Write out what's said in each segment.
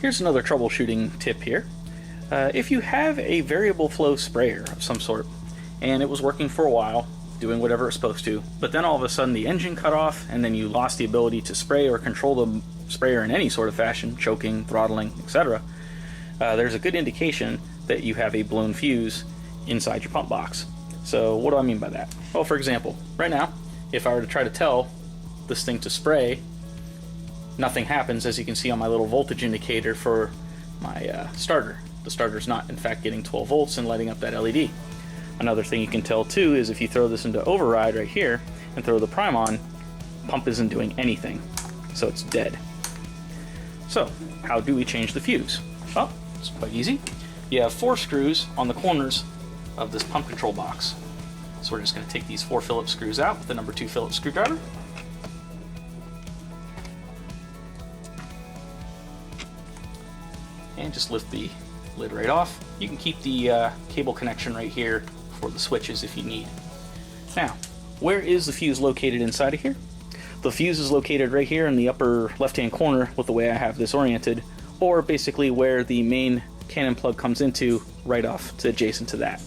Here's another troubleshooting tip here. If you have a variable flow sprayer of some sort, and it was working for a while, doing whatever it's supposed to, but then all of a sudden the engine cut off, and then you lost the ability to spray or control the sprayer in any sort of fashion, choking, throttling, etc., there's a good indication that you have a blown fuse inside your pump box. So what do I mean by that? Well, for example, right now, if I were to try to tell this thing to spray, nothing happens, as you can see on my little voltage indicator for my starter. The starter's not, in fact, getting 12 volts and lighting up that LED. Another thing you can tell too is if you throw this into override right here and throw the prime on, pump isn't doing anything, so it's dead. So how do we change the fuse? Well, it's quite easy. You have 4 screws on the corners of this pump control box. So we're just going to take these 4 Phillips screws out with the number 2 Phillips screwdriver. And just lift the lid right off. You can keep the cable connection right here for the switches if you need. Now, where is the fuse located inside of here? The fuse is located right here in the upper left-hand corner with the way I have this oriented, or basically where the main cannon plug comes into, right off to adjacent to that.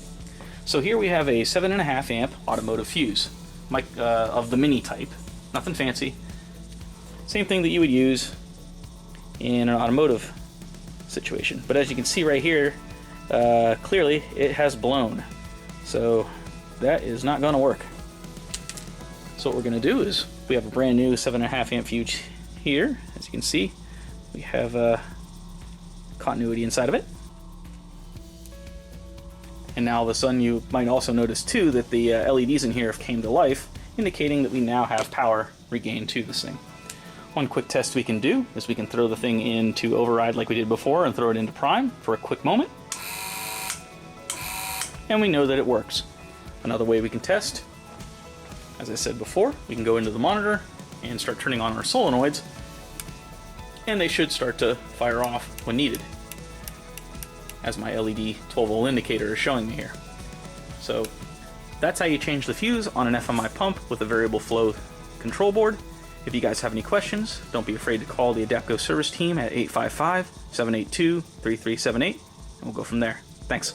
So here we have a 7.5 amp automotive fuse, of the mini type, nothing fancy. Same thing that you would use in an automotive situation. But as you can see right here, clearly it has blown. So that is not going to work. So what we're going to do is, we have a brand new 7.5 amp fuse here. As you can see, we have continuity inside of it. And now all of a sudden you might also notice too that the LEDs in here have came to life, indicating that we now have power regained to this thing. One quick test we can do is we can throw the thing into override like we did before and throw it into prime for a quick moment. And we know that it works. Another way we can test, as I said before, we can go into the monitor and start turning on our solenoids, and they should start to fire off when needed, as my LED 12 volt indicator is showing me here. So that's how you change the fuse on an FMI pump with a variable flow control board. If you guys have any questions, don't be afraid to call the ADAPCO service team at 855-782-3378, and we'll go from there. Thanks.